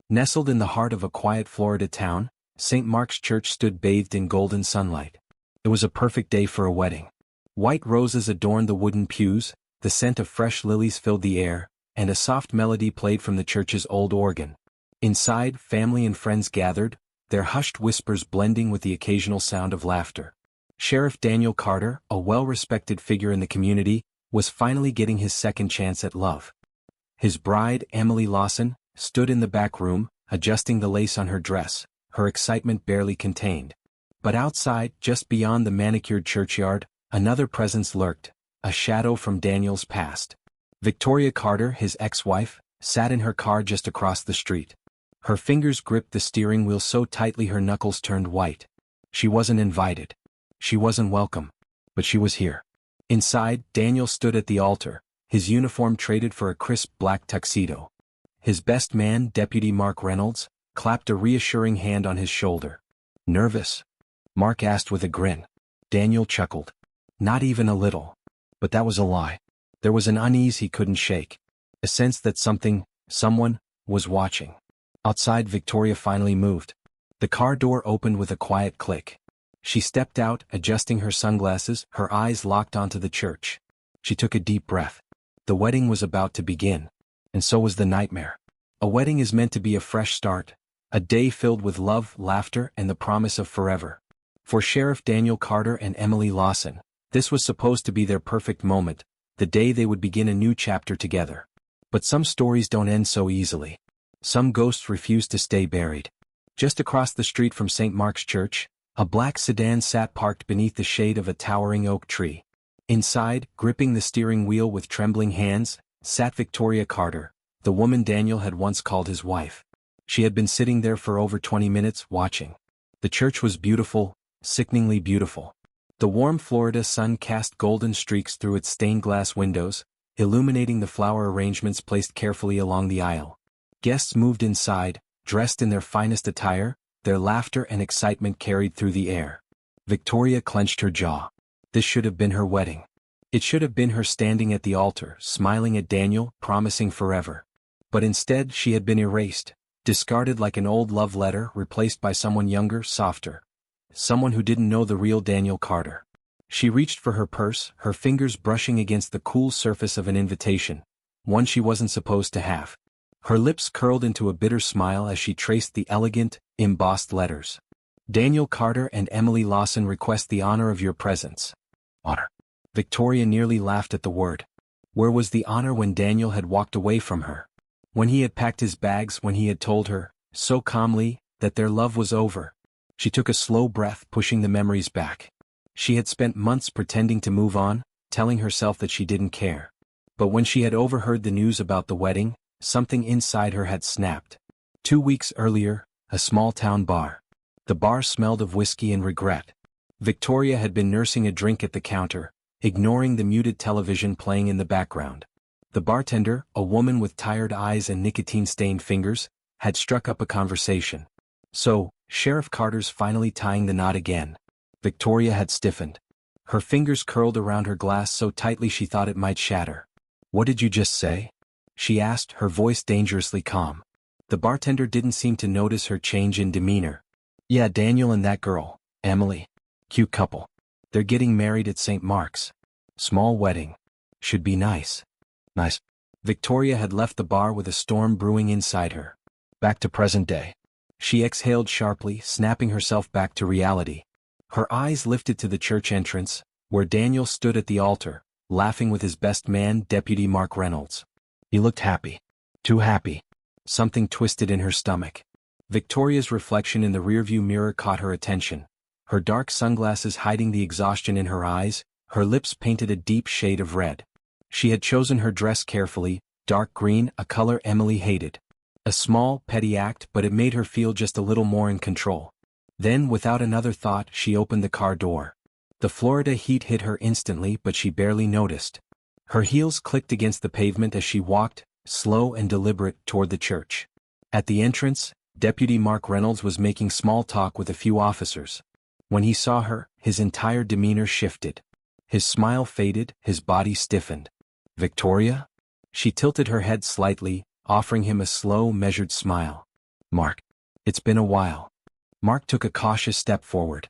Nestled in the heart of a quiet Florida town, St. Mark's Church stood bathed in golden sunlight. It was a perfect day for a wedding. White roses adorned the wooden pews, the scent of fresh lilies filled the air, and a soft melody played from the church's old organ. Inside, family and friends gathered, their hushed whispers blending with the occasional sound of laughter. Sheriff Daniel Carter, a well-respected figure in the community, was finally getting his second chance at love. His bride, Emily Lawson, stood in the back room, adjusting the lace on her dress, her excitement barely contained. But outside, just beyond the manicured churchyard, another presence lurked, a shadow from Daniel's past. Victoria Carter, his ex-wife, sat in her car just across the street. Her fingers gripped the steering wheel so tightly her knuckles turned white. She wasn't invited. She wasn't welcome. But she was here. Inside, Daniel stood at the altar, his uniform traded for a crisp black tuxedo. His best man, Deputy Mark Reynolds, clapped a reassuring hand on his shoulder. "Nervous?" Mark asked with a grin. Daniel chuckled. "Not even a little." But that was a lie. There was an unease he couldn't shake. A sense that someone, was watching. Outside, Victoria finally moved. The car door opened with a quiet click. She stepped out, adjusting her sunglasses, her eyes locked onto the church. She took a deep breath. The wedding was about to begin. And so was the nightmare. A wedding is meant to be a fresh start. A day filled with love, laughter, and the promise of forever. For Sheriff Daniel Carter and Emily Lawson, this was supposed to be their perfect moment, the day they would begin a new chapter together. But some stories don't end so easily. Some ghosts refuse to stay buried. Just across the street from St. Mark's Church, a black sedan sat parked beneath the shade of a towering oak tree. Inside, gripping the steering wheel with trembling hands, sat Victoria Carter, the woman Daniel had once called his wife. She had been sitting there for over 20 minutes, watching. The church was beautiful, sickeningly beautiful. The warm Florida sun cast golden streaks through its stained glass windows, illuminating the flower arrangements placed carefully along the aisle. Guests moved inside, dressed in their finest attire, their laughter and excitement carried through the air. Victoria clenched her jaw. This should have been her wedding. It should have been her standing at the altar, smiling at Daniel, promising forever. But instead, she had been erased, discarded like an old love letter, replaced by someone younger, softer. Someone who didn't know the real Daniel Carter. She reached for her purse, her fingers brushing against the cool surface of an invitation, one she wasn't supposed to have. Her lips curled into a bitter smile as she traced the elegant, embossed letters. Daniel Carter and Emily Lawson request the honor of your presence. Honor. Victoria nearly laughed at the word. Where was the honor when Daniel had walked away from her? When he had packed his bags, when he had told her, so calmly, that their love was over. She took a slow breath, pushing the memories back. She had spent months pretending to move on, telling herself that she didn't care. But when she had overheard the news about the wedding, something inside her had snapped. 2 weeks earlier, a small-town bar. The bar smelled of whiskey and regret. Victoria had been nursing a drink at the counter, ignoring the muted television playing in the background. The bartender, a woman with tired eyes and nicotine-stained fingers, had struck up a conversation. So, Sheriff Carter's finally tying the knot again. Victoria had stiffened. Her fingers curled around her glass so tightly she thought it might shatter. "What did you just say?" she asked, her voice dangerously calm. The bartender didn't seem to notice her change in demeanor. "Yeah, Daniel and that girl, Emily. Cute couple. They're getting married at St. Mark's. Small wedding. Should be nice." Nice. Victoria had left the bar with a storm brewing inside her. Back to present day. She exhaled sharply, snapping herself back to reality. Her eyes lifted to the church entrance, where Daniel stood at the altar, laughing with his best man, Deputy Mark Reynolds. He looked happy. Too happy. Something twisted in her stomach. Victoria's reflection in the rearview mirror caught her attention. Her dark sunglasses hiding the exhaustion in her eyes, her lips painted a deep shade of red. She had chosen her dress carefully, dark green, a color Emily hated. A small, petty act, but it made her feel just a little more in control. Then, without another thought, she opened the car door. The Florida heat hit her instantly, but she barely noticed. Her heels clicked against the pavement as she walked, slow and deliberate, toward the church. At the entrance, Deputy Mark Reynolds was making small talk with a few officers. When he saw her, his entire demeanor shifted. His smile faded, his body stiffened. "Victoria?" She tilted her head slightly, offering him a slow, measured smile. Mark. It's been a while. Mark took a cautious step forward.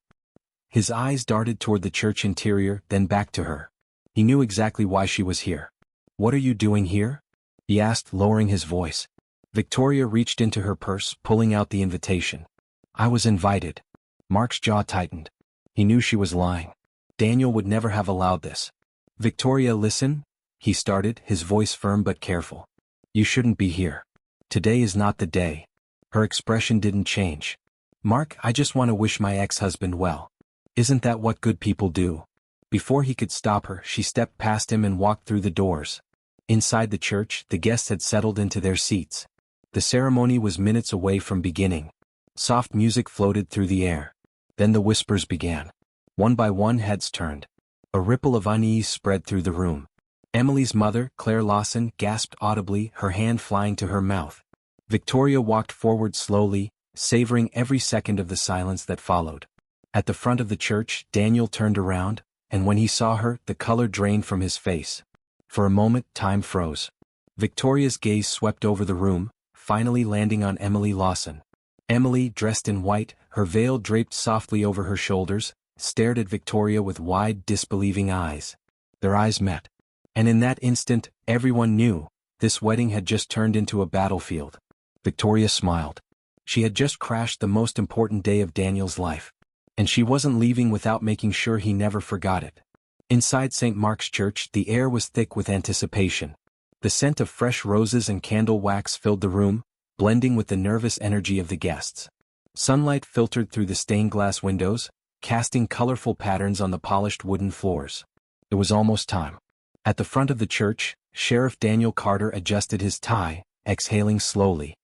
His eyes darted toward the church interior, then back to her. He knew exactly why she was here. What are you doing here? He asked, lowering his voice. Victoria reached into her purse, pulling out the invitation. I was invited. Mark's jaw tightened. He knew she was lying. Daniel would never have allowed this. Victoria, listen, he started, his voice firm but careful. You shouldn't be here. Today is not the day. Her expression didn't change. Mark, I just want to wish my ex-husband well. Isn't that what good people do? Before he could stop her, she stepped past him and walked through the doors. Inside the church, the guests had settled into their seats. The ceremony was minutes away from beginning. Soft music floated through the air. Then the whispers began. One by one, heads turned. A ripple of unease spread through the room. Emily's mother, Claire Lawson, gasped audibly, her hand flying to her mouth. Victoria walked forward slowly, savoring every second of the silence that followed. At the front of the church, Daniel turned around, and when he saw her, the color drained from his face. For a moment, time froze. Victoria's gaze swept over the room, finally landing on Emily Lawson. Emily, dressed in white, her veil draped softly over her shoulders, stared at Victoria with wide, disbelieving eyes. Their eyes met. And in that instant, everyone knew, this wedding had just turned into a battlefield. Victoria smiled. She had just crashed the most important day of Daniel's life. And she wasn't leaving without making sure he never forgot it. Inside St. Mark's Church, the air was thick with anticipation. The scent of fresh roses and candle wax filled the room, blending with the nervous energy of the guests. Sunlight filtered through the stained glass windows, casting colorful patterns on the polished wooden floors. It was almost time. At the front of the church, Sheriff Daniel Carter adjusted his tie, exhaling slowly.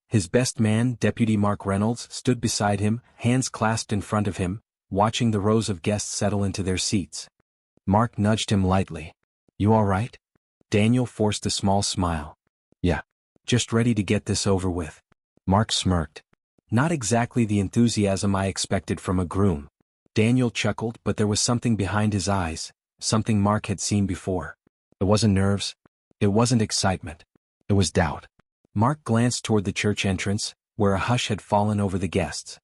His best man, Deputy Mark Reynolds, stood beside him, hands clasped in front of him, watching the rows of guests settle into their seats. Mark nudged him lightly. You all right? Daniel forced a small smile. Yeah. Just ready to get this over with. Mark smirked. Not exactly the enthusiasm I expected from a groom. Daniel chuckled, but there was something behind his eyes, something Mark had seen before. It wasn't nerves. It wasn't excitement. It was doubt. Mark glanced toward the church entrance, where a hush had fallen over the guests.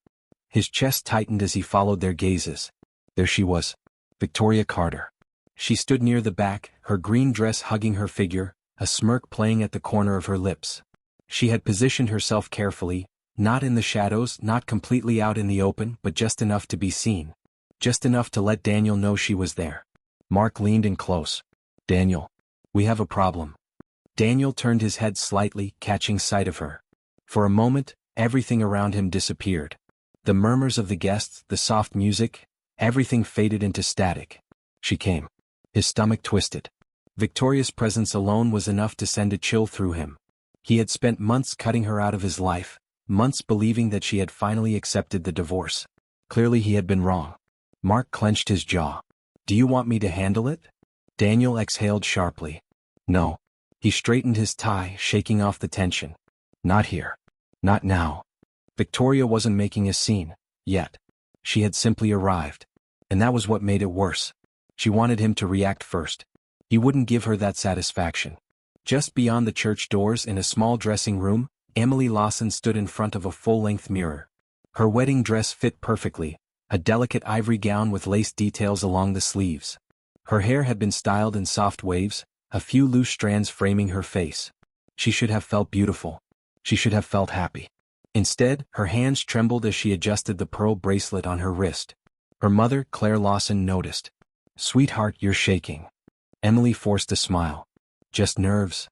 His chest tightened as he followed their gazes. There she was, Victoria Carter. She stood near the back, her green dress hugging her figure, a smirk playing at the corner of her lips. She had positioned herself carefully, not in the shadows, not completely out in the open, but just enough to be seen. Just enough to let Daniel know she was there. Mark leaned in close. Daniel, we have a problem. Daniel turned his head slightly, catching sight of her. For a moment, everything around him disappeared. The murmurs of the guests, the soft music, everything faded into static. She came. His stomach twisted. Victoria's presence alone was enough to send a chill through him. He had spent months cutting her out of his life, months believing that she had finally accepted the divorce. Clearly he had been wrong. Mark clenched his jaw. Do you want me to handle it? Daniel exhaled sharply. No. He straightened his tie, shaking off the tension. Not here. Not now. Victoria wasn't making a scene, yet. She had simply arrived. And that was what made it worse. She wanted him to react first. He wouldn't give her that satisfaction. Just beyond the church doors in a small dressing room, Emily Lawson stood in front of a full-length mirror. Her wedding dress fit perfectly, a delicate ivory gown with lace details along the sleeves. Her hair had been styled in soft waves, a few loose strands framing her face. She should have felt beautiful. She should have felt happy. Instead, her hands trembled as she adjusted the pearl bracelet on her wrist. Her mother, Claire Lawson, noticed. Sweetheart, you're shaking. Emily forced a smile. Just nerves.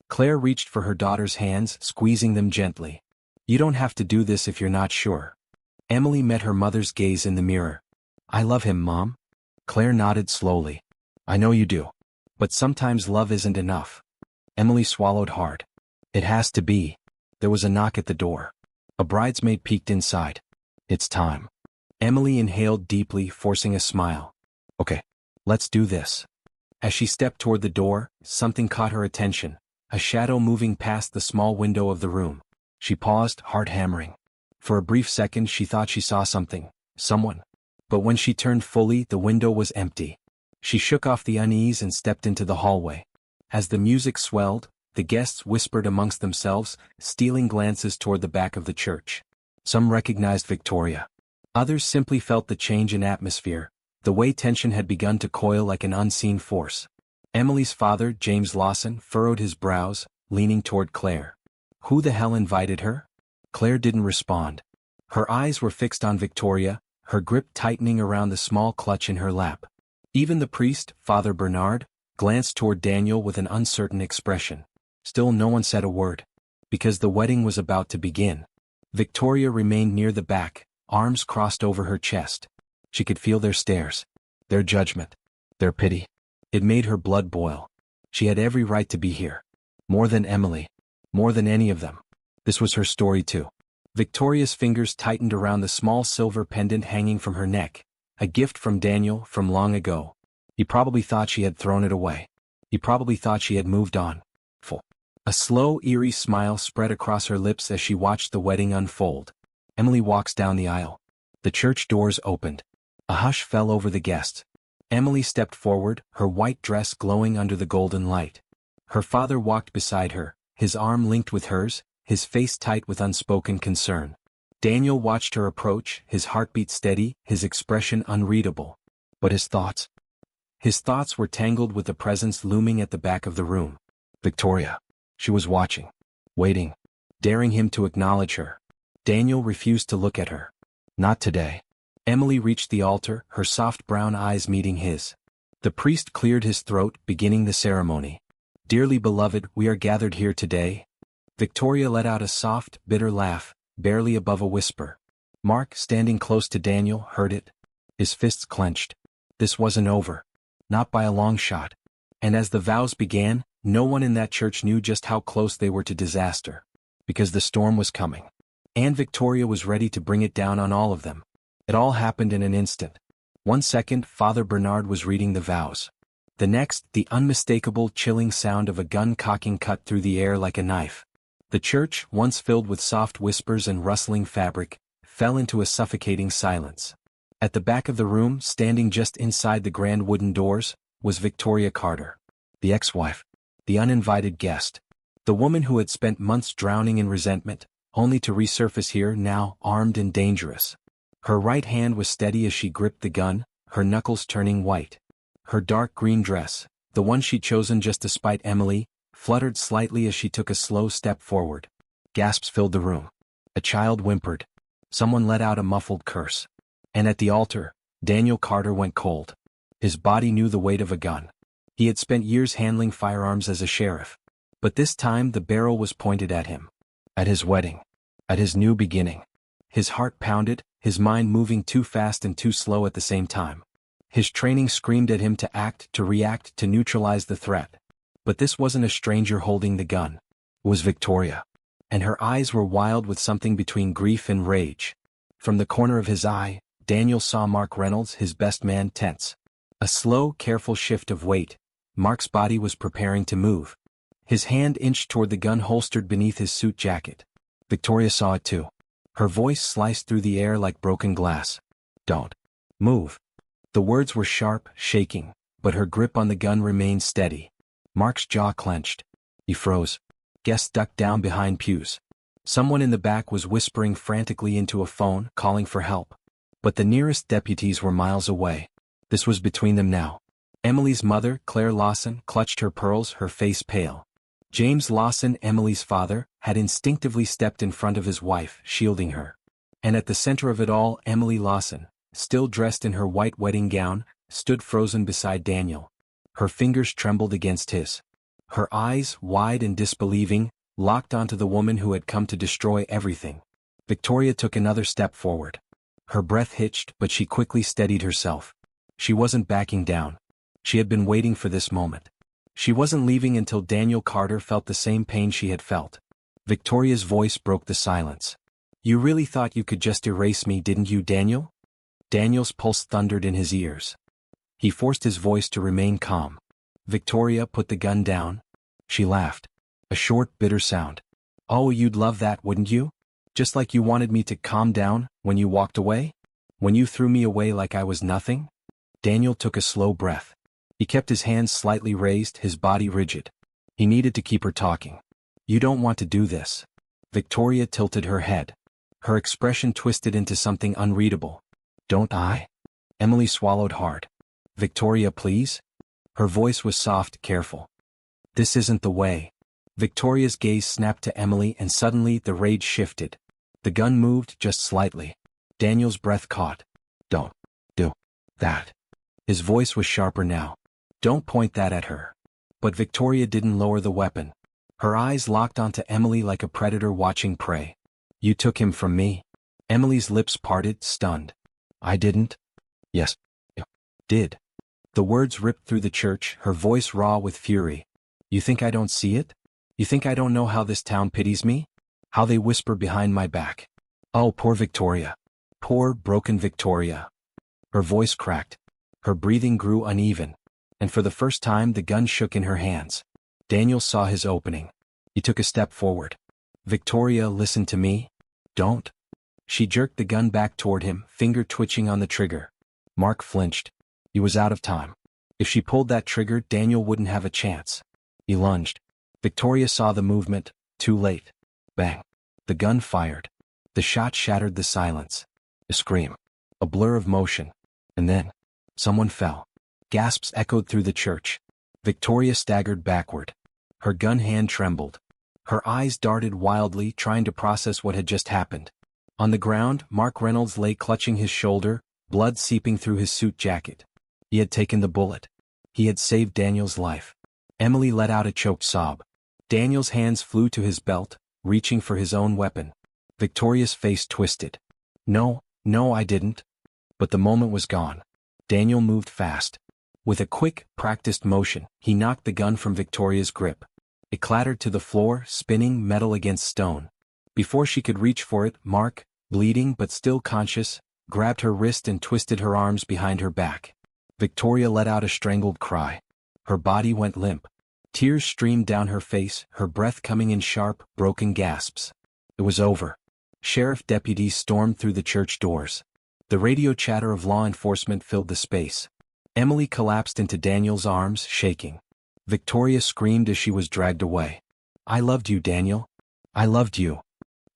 Claire reached for her daughter's hands, squeezing them gently. You don't have to do this if you're not sure. Emily met her mother's gaze in the mirror. I love him, Mom. Claire nodded slowly. I know you do. But sometimes love isn't enough. Emily swallowed hard. It has to be. There was a knock at the door. A bridesmaid peeked inside. It's time. Emily inhaled deeply, forcing a smile. Okay, let's do this. As she stepped toward the door, something caught her attention, a shadow moving past the small window of the room. She paused, heart hammering. For a brief second she thought she saw something, someone. But when she turned fully, the window was empty. She shook off the unease and stepped into the hallway. As the music swelled, the guests whispered amongst themselves, stealing glances toward the back of the church. Some recognized Victoria. Others simply felt the change in atmosphere, the way tension had begun to coil like an unseen force. Emily's father, James Lawson, furrowed his brows, leaning toward Claire. Who the hell invited her? Claire didn't respond. Her eyes were fixed on Victoria, her grip tightening around the small clutch in her lap. Even the priest, Father Bernard, glanced toward Daniel with an uncertain expression. Still no one said a word. Because the wedding was about to begin. Victoria remained near the back, arms crossed over her chest. She could feel their stares, their judgment, their pity. It made her blood boil. She had every right to be here. More than Emily. More than any of them. This was her story too. Victoria's fingers tightened around the small silver pendant hanging from her neck, a gift from Daniel from long ago. He probably thought she had thrown it away. He probably thought she had moved on. A slow, eerie smile spread across her lips as she watched the wedding unfold. Emily walks down the aisle. The church doors opened. A hush fell over the guests. Emily stepped forward, her white dress glowing under the golden light. Her father walked beside her, his arm linked with hers, his face tight with unspoken concern. Daniel watched her approach, his heartbeat steady, his expression unreadable. But his thoughts? His thoughts were tangled with the presence looming at the back of the room. Victoria. She was watching, waiting, daring him to acknowledge her. Daniel refused to look at her. Not today. Emily reached the altar, her soft brown eyes meeting his. The priest cleared his throat, beginning the ceremony. Dearly beloved, we are gathered here today. Victoria let out a soft, bitter laugh, barely above a whisper. Mark, standing close to Daniel, heard it. His fists clenched. This wasn't over. Not by a long shot. And as the vows began, no one in that church knew just how close they were to disaster. Because the storm was coming. And Victoria was ready to bring it down on all of them. It all happened in an instant. 1 second, Father Bernard was reading the vows. The next, the unmistakable, chilling sound of a gun cocking cut through the air like a knife. The church, once filled with soft whispers and rustling fabric, fell into a suffocating silence. At the back of the room, standing just inside the grand wooden doors, was Victoria Carter. The ex-wife. The uninvited guest. The woman who had spent months drowning in resentment, only to resurface here now, armed and dangerous. Her right hand was steady as she gripped the gun, her knuckles turning white. Her dark green dress, the one she'd chosen just to spite Emily, fluttered slightly as she took a slow step forward. Gasps filled the room. A child whimpered. Someone let out a muffled curse. And at the altar, Daniel Carter went cold. His body knew the weight of a gun. He had spent years handling firearms as a sheriff. But this time the barrel was pointed at him. At his wedding. At his new beginning. His heart pounded, his mind moving too fast and too slow at the same time. His training screamed at him to act, to react, to neutralize the threat. But this wasn't a stranger holding the gun. It was Victoria. And her eyes were wild with something between grief and rage. From the corner of his eye, Daniel saw Mark Reynolds, his best man, tense. A slow, careful shift of weight. Mark's body was preparing to move. His hand inched toward the gun holstered beneath his suit jacket. Victoria saw it too. Her voice sliced through the air like broken glass. Don't move. The words were sharp, shaking, but her grip on the gun remained steady. Mark's jaw clenched. He froze. Guests ducked down behind pews. Someone in the back was whispering frantically into a phone, calling for help. But the nearest deputies were miles away. This was between them now. Emily's mother, Claire Lawson, clutched her pearls, her face pale. James Lawson, Emily's father, had instinctively stepped in front of his wife, shielding her. And at the center of it all, Emily Lawson, still dressed in her white wedding gown, stood frozen beside Daniel. Her fingers trembled against his. Her eyes, wide and disbelieving, locked onto the woman who had come to destroy everything. Victoria took another step forward. Her breath hitched, but she quickly steadied herself. She wasn't backing down. She had been waiting for this moment. She wasn't leaving until Daniel Carter felt the same pain she had felt. Victoria's voice broke the silence. You really thought you could just erase me, didn't you, Daniel? Daniel's pulse thundered in his ears. He forced his voice to remain calm. Victoria put the gun down. She laughed. A short, bitter sound. Oh, you'd love that, wouldn't you? Just like you wanted me to calm down when you walked away? When you threw me away like I was nothing? Daniel took a slow breath. He kept his hands slightly raised, his body rigid. He needed to keep her talking. You don't want to do this. Victoria tilted her head. Her expression twisted into something unreadable. Don't I? Emily swallowed hard. Victoria, please? Her voice was soft, careful. This isn't the way. Victoria's gaze snapped to Emily and suddenly the rage shifted. The gun moved just slightly. Daniel's breath caught. Don't do that. His voice was sharper now. Don't point that at her. But Victoria didn't lower the weapon. Her eyes locked onto Emily like a predator watching prey. You took him from me? Emily's lips parted, stunned. I didn't? Yes, you did. The words ripped through the church, her voice raw with fury. You think I don't see it? You think I don't know how this town pities me? How they whisper behind my back? Oh, poor Victoria. Poor, broken Victoria. Her voice cracked. Her breathing grew uneven. And for the first time the gun shook in her hands. Daniel saw his opening. He took a step forward. Victoria, listen to me. Don't. She jerked the gun back toward him, finger twitching on the trigger. Mark flinched. He was out of time. If she pulled that trigger, Daniel wouldn't have a chance. He lunged. Victoria saw the movement, too late. Bang. The gun fired. The shot shattered the silence. A scream. A blur of motion. And then, someone fell. Gasps echoed through the church. Victoria staggered backward. Her gun hand trembled. Her eyes darted wildly, trying to process what had just happened. On the ground, Mark Reynolds lay clutching his shoulder, blood seeping through his suit jacket. He had taken the bullet. He had saved Daniel's life. Emily let out a choked sob. Daniel's hands flew to his belt, reaching for his own weapon. Victoria's face twisted. No, I didn't. But the moment was gone. Daniel moved fast. With a quick, practiced motion, he knocked the gun from Victoria's grip. It clattered to the floor, spinning metal against stone. Before she could reach for it, Mark, bleeding but still conscious, grabbed her wrist and twisted her arms behind her back. Victoria let out a strangled cry. Her body went limp. Tears streamed down her face, her breath coming in sharp, broken gasps. It was over. Sheriff deputies stormed through the church doors. The radio chatter of law enforcement filled the space. Emily collapsed into Daniel's arms, shaking. Victoria screamed as she was dragged away. I loved you, Daniel. I loved you.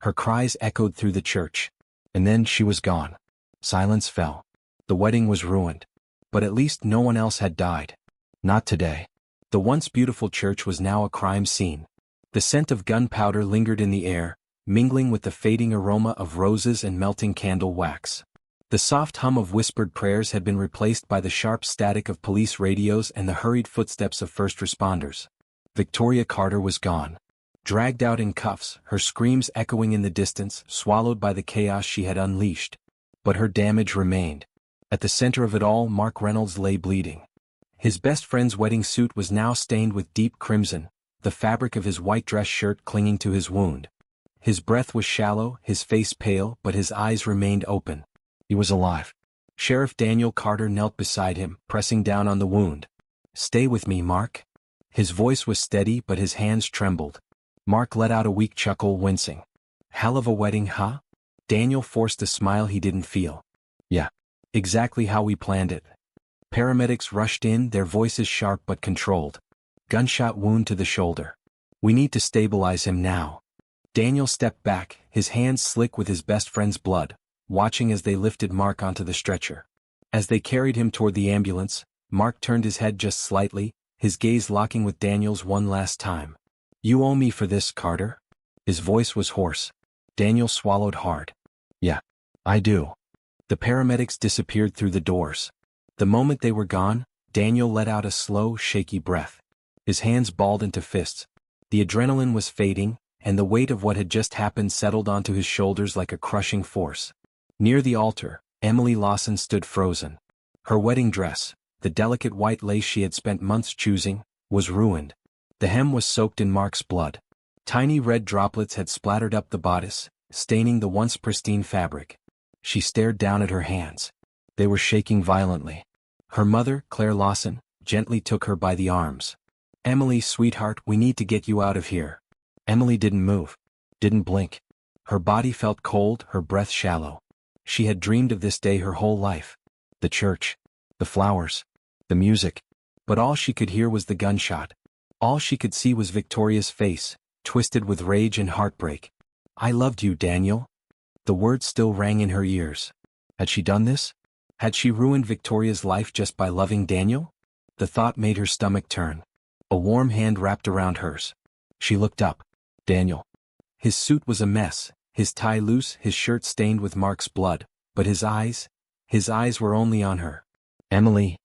Her cries echoed through the church. And then she was gone. Silence fell. The wedding was ruined. But at least no one else had died. Not today. The once beautiful church was now a crime scene. The scent of gunpowder lingered in the air, mingling with the fading aroma of roses and melting candle wax. The soft hum of whispered prayers had been replaced by the sharp static of police radios and the hurried footsteps of first responders. Victoria Carter was gone. Dragged out in cuffs, her screams echoing in the distance, swallowed by the chaos she had unleashed. But her damage remained. At the center of it all, Mark Reynolds lay bleeding. His best friend's wedding suit was now stained with deep crimson, the fabric of his white dress shirt clinging to his wound. His breath was shallow, his face pale, but his eyes remained open. He was alive. Sheriff Daniel Carter knelt beside him, pressing down on the wound. Stay with me, Mark. His voice was steady, but his hands trembled. Mark let out a weak chuckle, wincing. Hell of a wedding, huh? Daniel forced a smile he didn't feel. Yeah. Exactly how we planned it. Paramedics rushed in, their voices sharp but controlled. Gunshot wound to the shoulder. We need to stabilize him now. Daniel stepped back, his hands slick with his best friend's blood, watching as they lifted Mark onto the stretcher. As they carried him toward the ambulance, Mark turned his head just slightly, his gaze locking with Daniel's one last time. You owe me for this, Carter? His voice was hoarse. Daniel swallowed hard. Yeah, I do. The paramedics disappeared through the doors. The moment they were gone, Daniel let out a slow, shaky breath. His hands balled into fists. The adrenaline was fading, and the weight of what had just happened settled onto his shoulders like a crushing force. Near the altar, Emily Lawson stood frozen. Her wedding dress, the delicate white lace she had spent months choosing, was ruined. The hem was soaked in Mark's blood. Tiny red droplets had splattered up the bodice, staining the once pristine fabric. She stared down at her hands. They were shaking violently. Her mother, Claire Lawson, gently took her by the arms. Emily, sweetheart, we need to get you out of here. Emily didn't move. Didn't blink. Her body felt cold, her breath shallow. She had dreamed of this day her whole life. The church. The flowers. The music. But all she could hear was the gunshot. All she could see was Victoria's face, twisted with rage and heartbreak. "I loved you, Daniel." The words still rang in her ears. Had she done this? Had she ruined Victoria's life just by loving Daniel? The thought made her stomach turn. A warm hand wrapped around hers. She looked up. Daniel. His suit was a mess, his tie loose, his shirt stained with Mark's blood, but his eyes were only on her. "Emily."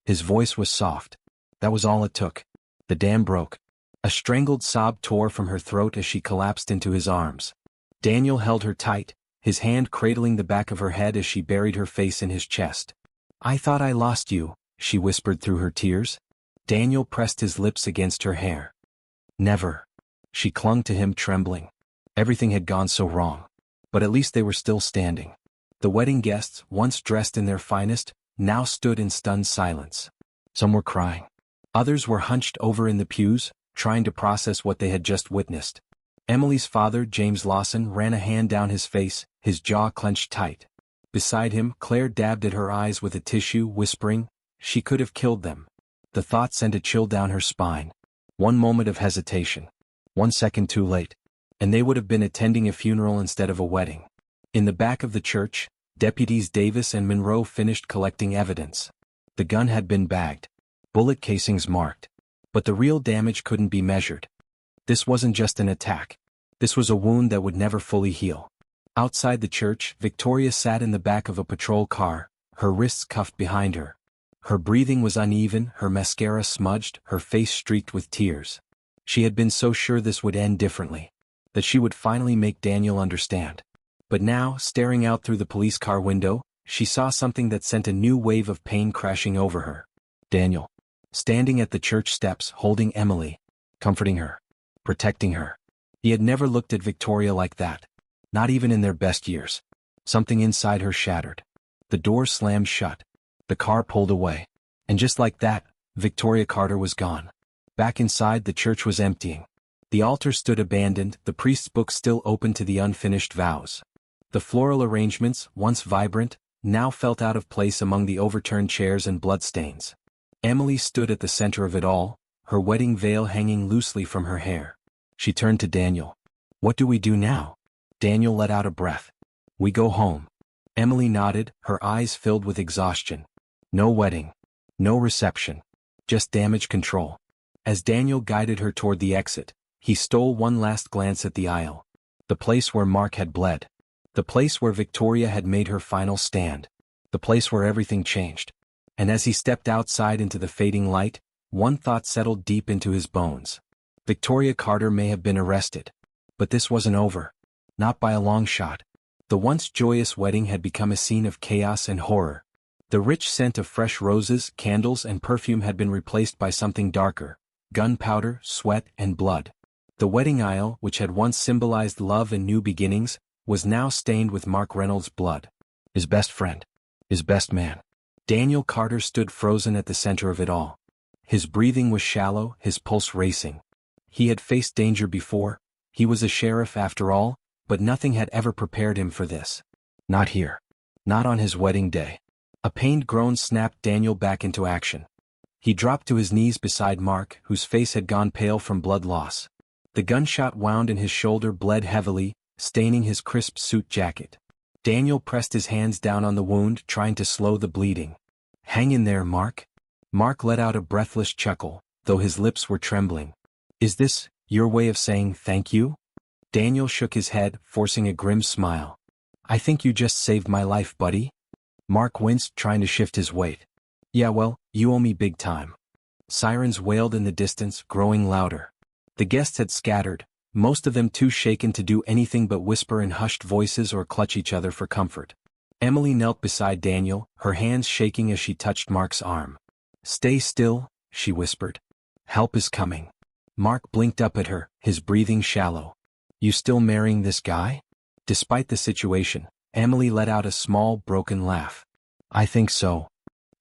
His voice was soft. That was all it took. The dam broke. A strangled sob tore from her throat as she collapsed into his arms. Daniel held her tight, his hand cradling the back of her head as she buried her face in his chest. "I thought I lost you," she whispered through her tears. Daniel pressed his lips against her hair. "Never." She clung to him, trembling. Everything had gone so wrong. But at least they were still standing. The wedding guests, once dressed in their finest, now stood in stunned silence. Some were crying. Others were hunched over in the pews, trying to process what they had just witnessed. Emily's father, James Lawson, ran a hand down his face, his jaw clenched tight. Beside him, Claire dabbed at her eyes with a tissue, whispering, "She could have killed them." The thought sent a chill down her spine. One moment of hesitation. 1 second too late. And they would have been attending a funeral instead of a wedding. In the back of the church, Deputies Davis and Monroe finished collecting evidence. The gun had been bagged. Bullet casings marked. But the real damage couldn't be measured. This wasn't just an attack. This was a wound that would never fully heal. Outside the church, Victoria sat in the back of a patrol car, her wrists cuffed behind her. Her breathing was uneven, her mascara smudged, her face streaked with tears. She had been so sure this would end differently. That she would finally make Daniel understand. But now, staring out through the police car window, she saw something that sent a new wave of pain crashing over her. Daniel. Standing at the church steps, holding Emily. Comforting her. Protecting her. He had never looked at Victoria like that. Not even in their best years. Something inside her shattered. The door slammed shut. The car pulled away. And just like that, Victoria Carter was gone. Back inside, the church was emptying. The altar stood abandoned, the priest's book still open to the unfinished vows. The floral arrangements, once vibrant, now felt out of place among the overturned chairs and bloodstains. Emily stood at the center of it all, her wedding veil hanging loosely from her hair. She turned to Daniel. "What do we do now?" Daniel let out a breath. "We go home." Emily nodded, her eyes filled with exhaustion. No wedding. No reception. Just damage control. As Daniel guided her toward the exit, he stole one last glance at the aisle. The place where Mark had bled. The place where Victoria had made her final stand. The place where everything changed. And as he stepped outside into the fading light, one thought settled deep into his bones. Victoria Carter may have been arrested. But this wasn't over. Not by a long shot. The once joyous wedding had become a scene of chaos and horror. The rich scent of fresh roses, candles, and perfume had been replaced by something darker. Gunpowder, sweat, and blood. The wedding aisle, which had once symbolized love and new beginnings, was now stained with Mark Reynolds' blood. His best friend. His best man. Daniel Carter stood frozen at the center of it all. His breathing was shallow, his pulse racing. He had faced danger before. He was a sheriff after all, but nothing had ever prepared him for this. Not here. Not on his wedding day. A pained groan snapped Daniel back into action. He dropped to his knees beside Mark, whose face had gone pale from blood loss. The gunshot wound in his shoulder, bled heavily, staining his crisp suit jacket. Daniel pressed his hands down on the wound, trying to slow the bleeding. "Hang in there, Mark." Mark let out a breathless chuckle, though his lips were trembling. "Is this your way of saying thank you?" Daniel shook his head, forcing a grim smile. "I think you just saved my life, buddy." Mark winced, trying to shift his weight. "Yeah, well, you owe me big time." Sirens wailed in the distance, growing louder. The guests had scattered, most of them too shaken to do anything but whisper in hushed voices or clutch each other for comfort. Emily knelt beside Daniel, her hands shaking as she touched Mark's arm. "Stay still," she whispered. "Help is coming." Mark blinked up at her, his breathing shallow. "You still marrying this guy?" Despite the situation, Emily let out a small, broken laugh. "I think so."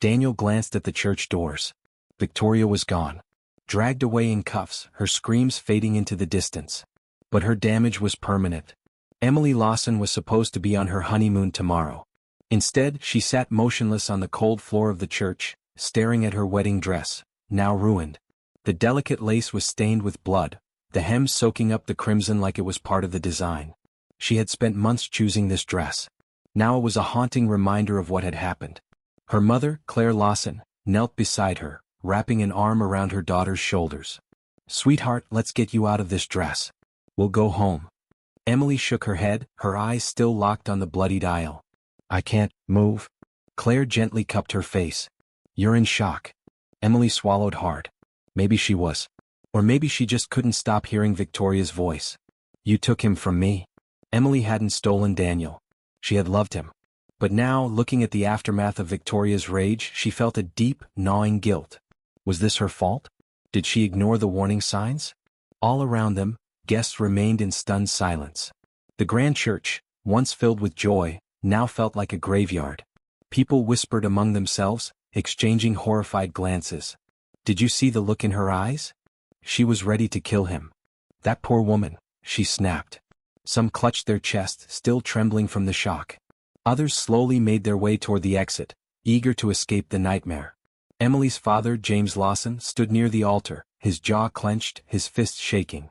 Daniel glanced at the church doors. Victoria was gone. Dragged away in cuffs, her screams fading into the distance. But her damage was permanent. Emily Lawson was supposed to be on her honeymoon tomorrow. Instead, she sat motionless on the cold floor of the church, staring at her wedding dress, now ruined. The delicate lace was stained with blood, the hem soaking up the crimson like it was part of the design. She had spent months choosing this dress. Now it was a haunting reminder of what had happened. Her mother, Claire Lawson, knelt beside her, wrapping an arm around her daughter's shoulders. "Sweetheart, let's get you out of this dress. We'll go home." Emily shook her head, her eyes still locked on the bloodied aisle. "I can't move." Claire gently cupped her face. "You're in shock." Emily swallowed hard. Maybe she was. Or maybe she just couldn't stop hearing Victoria's voice. "You took him from me." Emily hadn't stolen Daniel. She had loved him. But now, looking at the aftermath of Victoria's rage, she felt a deep, gnawing guilt. Was this her fault? Did she ignore the warning signs? All around them, guests remained in stunned silence. The grand church, once filled with joy, now felt like a graveyard. People whispered among themselves, exchanging horrified glances. Did you see the look in her eyes? She was ready to kill him. That poor woman, she snapped. Some clutched their chest, still trembling from the shock. Others slowly made their way toward the exit, eager to escape the nightmare. Emily's father, James Lawson, stood near the altar, his jaw clenched, his fists shaking.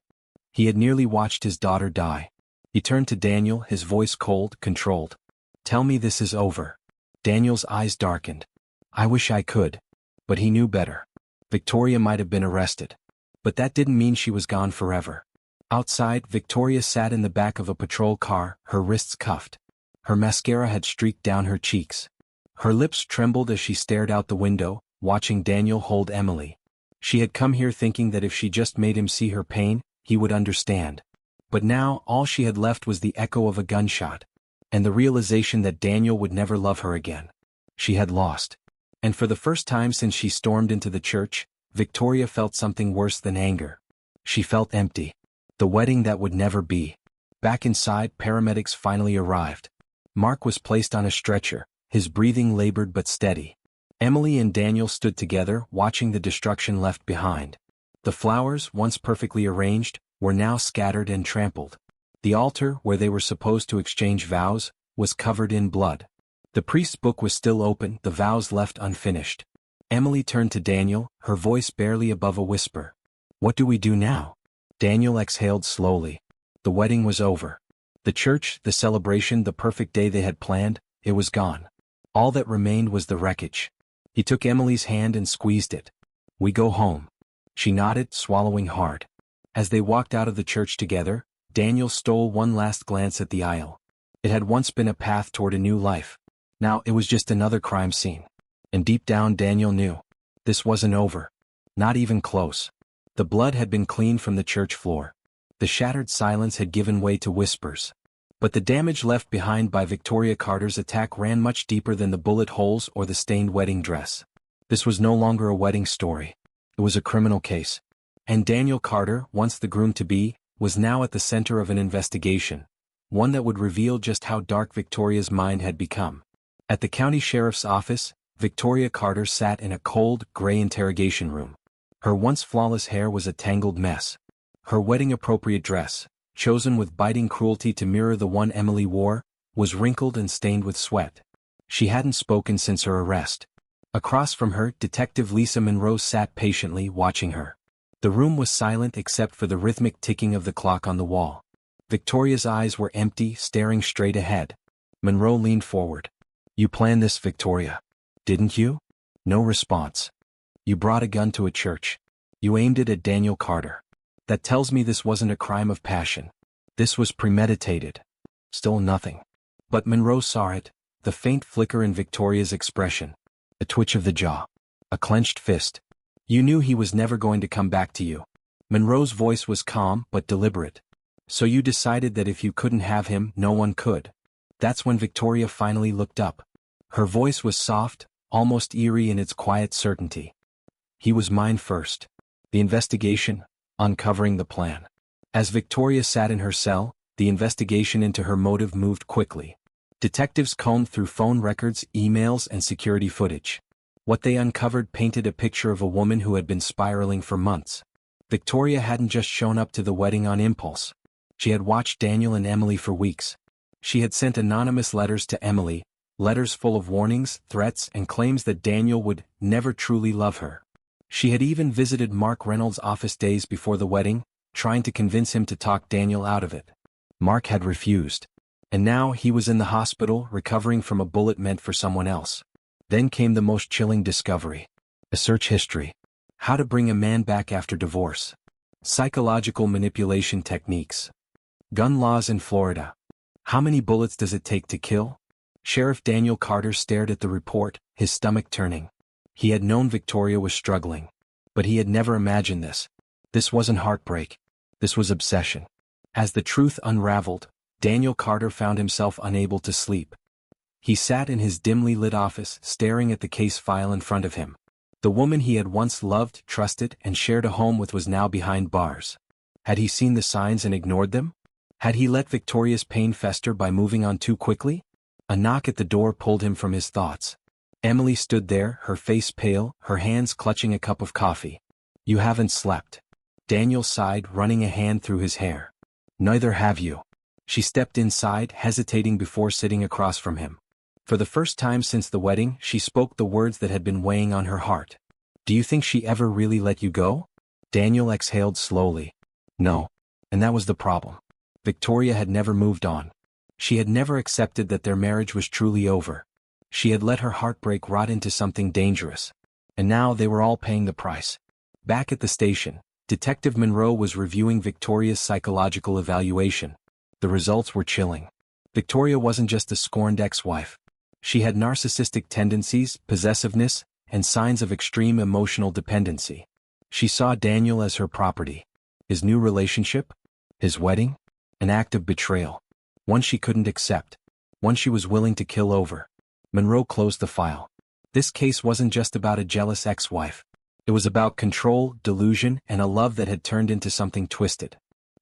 He had nearly watched his daughter die. He turned to Daniel, his voice cold, controlled. "Tell me this is over." Daniel's eyes darkened. "I wish I could." But he knew better. Victoria might have been arrested. But that didn't mean she was gone forever. Outside, Victoria sat in the back of a patrol car, her wrists cuffed. Her mascara had streaked down her cheeks. Her lips trembled as she stared out the window, watching Daniel hold Emily. She had come here thinking that if she just made him see her pain, he would understand. But now, all she had left was the echo of a gunshot. And the realization that Daniel would never love her again. She had lost. And for the first time since she stormed into the church, Victoria felt something worse than anger. She felt empty. The wedding that would never be. Back inside, paramedics finally arrived. Mark was placed on a stretcher, his breathing labored but steady. Emily and Daniel stood together, watching the destruction left behind. The flowers, once perfectly arranged, were now scattered and trampled. The altar, where they were supposed to exchange vows, was covered in blood. The priest's book was still open, the vows left unfinished. Emily turned to Daniel, her voice barely above a whisper. "What do we do now?" Daniel exhaled slowly. The wedding was over. The church, the celebration, the perfect day they had planned, it was gone. All that remained was the wreckage. He took Emily's hand and squeezed it. "We go home." She nodded, swallowing hard. As they walked out of the church together, Daniel stole one last glance at the aisle. It had once been a path toward a new life. Now it was just another crime scene. And deep down Daniel knew. This wasn't over. Not even close. The blood had been cleaned from the church floor. The shattered silence had given way to whispers. But the damage left behind by Victoria Carter's attack ran much deeper than the bullet holes or the stained wedding dress. This was no longer a wedding story. It was a criminal case. And Daniel Carter, once the groom-to-be, was now at the center of an investigation. One that would reveal just how dark Victoria's mind had become. At the county sheriff's office, Victoria Carter sat in a cold, gray interrogation room. Her once flawless hair was a tangled mess. Her wedding-appropriate dress, chosen with biting cruelty to mirror the one Emily wore, was wrinkled and stained with sweat. She hadn't spoken since her arrest. Across from her, Detective Lisa Monroe sat patiently watching her. The room was silent except for the rhythmic ticking of the clock on the wall. Victoria's eyes were empty, staring straight ahead. Monroe leaned forward. "You planned this, Victoria. Didn't you?" No response. "You brought a gun to a church. You aimed it at Daniel Carter. That tells me this wasn't a crime of passion. This was premeditated." Still nothing. But Monroe saw it, the faint flicker in Victoria's expression. A twitch of the jaw. A clenched fist. "You knew he was never going to come back to you." Monroe's voice was calm but deliberate. "So you decided that if you couldn't have him, no one could." That's when Victoria finally looked up. Her voice was soft, almost eerie in its quiet certainty. "He was mine first. The investigation, uncovering the plan." As Victoria sat in her cell, the investigation into her motive moved quickly. Detectives combed through phone records, emails, and security footage. What they uncovered painted a picture of a woman who had been spiraling for months. Victoria hadn't just shown up to the wedding on impulse. She had watched Daniel and Emily for weeks. She had sent anonymous letters to Emily, letters full of warnings, threats, and claims that Daniel would never truly love her. She had even visited Mark Reynolds' office days before the wedding, trying to convince him to talk Daniel out of it. Mark had refused. And now he was in the hospital recovering from a bullet meant for someone else. Then came the most chilling discovery. A search history. How to bring a man back after divorce. Psychological manipulation techniques. Gun laws in Florida. How many bullets does it take to kill? Sheriff Daniel Carter stared at the report, his stomach turning. He had known Victoria was struggling. But he had never imagined this. This wasn't heartbreak. This was obsession. As the truth unraveled, Daniel Carter found himself unable to sleep. He sat in his dimly lit office, staring at the case file in front of him. The woman he had once loved, trusted, and shared a home with was now behind bars. Had he seen the signs and ignored them? Had he let Victoria's pain fester by moving on too quickly? A knock at the door pulled him from his thoughts. Emily stood there, her face pale, her hands clutching a cup of coffee. "You haven't slept." Daniel sighed, running a hand through his hair. "Neither have you." She stepped inside, hesitating before sitting across from him. For the first time since the wedding, she spoke the words that had been weighing on her heart. "Do you think she ever really let you go?" Daniel exhaled slowly. "No." And that was the problem. Victoria had never moved on. She had never accepted that their marriage was truly over. She had let her heartbreak rot into something dangerous. And now they were all paying the price. Back at the station, Detective Monroe was reviewing Victoria's psychological evaluation. The results were chilling. Victoria wasn't just a scorned ex-wife. She had narcissistic tendencies, possessiveness, and signs of extreme emotional dependency. She saw Daniel as her property. His new relationship? His wedding? An act of betrayal. One she couldn't accept. One she was willing to kill over. Monroe closed the file. This case wasn't just about a jealous ex-wife. It was about control, delusion, and a love that had turned into something twisted.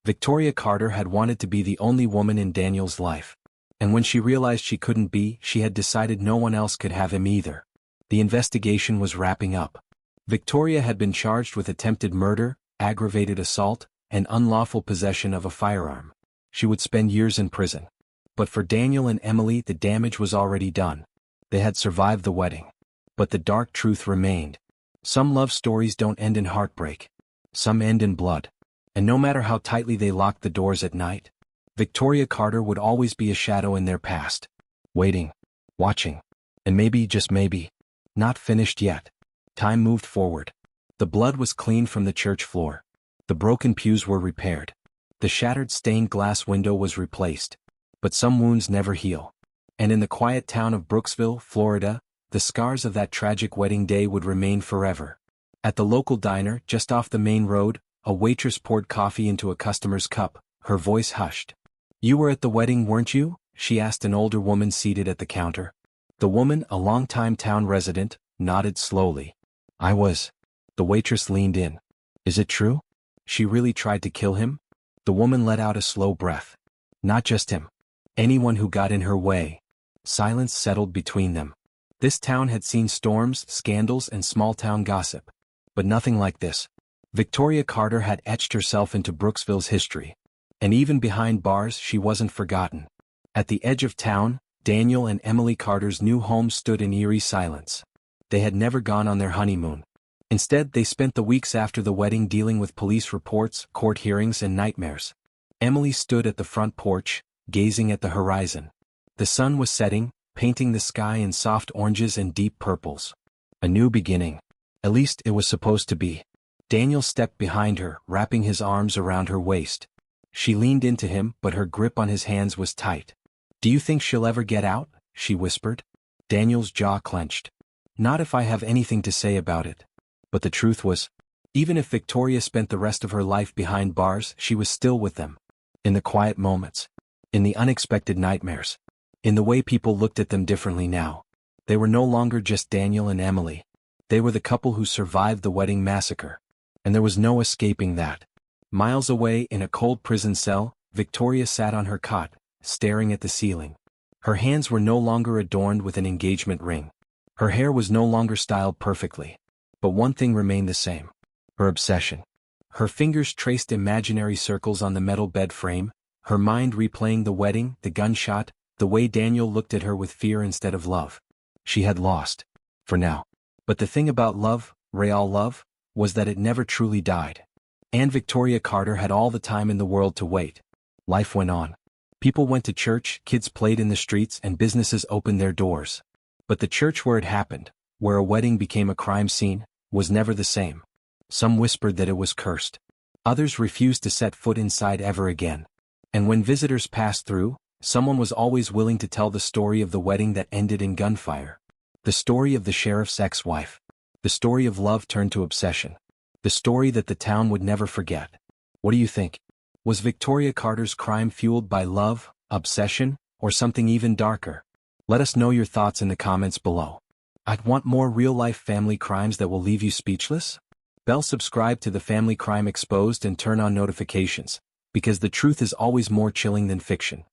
Victoria Carter had wanted to be the only woman in Daniel's life. And when she realized she couldn't be, she had decided no one else could have him either. The investigation was wrapping up. Victoria had been charged with attempted murder, aggravated assault, and unlawful possession of a firearm. She would spend years in prison. But for Daniel and Emily, the damage was already done. They had survived the wedding. But the dark truth remained. Some love stories don't end in heartbreak. Some end in blood. And no matter how tightly they locked the doors at night, Victoria Carter would always be a shadow in their past. Waiting. Watching. And maybe, just maybe, not finished yet. Time moved forward. The blood was cleaned from the church floor. The broken pews were repaired. The shattered stained glass window was replaced. But some wounds never heal. And in the quiet town of Brooksville, Florida, the scars of that tragic wedding day would remain forever. At the local diner, just off the main road, a waitress poured coffee into a customer's cup, her voice hushed. "You were at the wedding, weren't you?" she asked an older woman seated at the counter. The woman, a longtime town resident, nodded slowly. "I was." The waitress leaned in. "Is it true? She really tried to kill him?" The woman let out a slow breath. "Not just him. Anyone who got in her way." Silence settled between them. This town had seen storms, scandals, and small-town gossip. But nothing like this. Victoria Carter had etched herself into Brooksville's history. And even behind bars, she wasn't forgotten. At the edge of town, Daniel and Emily Carter's new home stood in eerie silence. They had never gone on their honeymoon. Instead, they spent the weeks after the wedding dealing with police reports, court hearings, and nightmares. Emily stood at the front porch, gazing at the horizon. The sun was setting, painting the sky in soft oranges and deep purples. A new beginning. At least it was supposed to be. Daniel stepped behind her, wrapping his arms around her waist. She leaned into him, but her grip on his hands was tight. "Do you think she'll ever get out?" she whispered. Daniel's jaw clenched. "Not if I have anything to say about it." But the truth was, even if Victoria spent the rest of her life behind bars, she was still with them. In the quiet moments. In the unexpected nightmares. In the way people looked at them differently now. They were no longer just Daniel and Emily. They were the couple who survived the wedding massacre. And there was no escaping that. Miles away in a cold prison cell, Victoria sat on her cot, staring at the ceiling. Her hands were no longer adorned with an engagement ring. Her hair was no longer styled perfectly. But one thing remained the same. Her obsession. Her fingers traced imaginary circles on the metal bed frame, her mind replaying the wedding, the gunshot, the way Daniel looked at her with fear instead of love. She had lost. For now. But the thing about love, real love, was that it never truly died. And Victoria Carter had all the time in the world to wait. Life went on. People went to church, kids played in the streets, and businesses opened their doors. But the church where it happened, where a wedding became a crime scene, was never the same. Some whispered that it was cursed. Others refused to set foot inside ever again. And when visitors passed through, someone was always willing to tell the story of the wedding that ended in gunfire. The story of the sheriff's ex-wife. The story of love turned to obsession. The story that the town would never forget. What do you think? Was Victoria Carter's crime fueled by love, obsession, or something even darker? Let us know your thoughts in the comments below. I'd want more real-life family crimes that will leave you speechless? Subscribe to the Family Crime Exposed and turn on notifications, because the truth is always more chilling than fiction.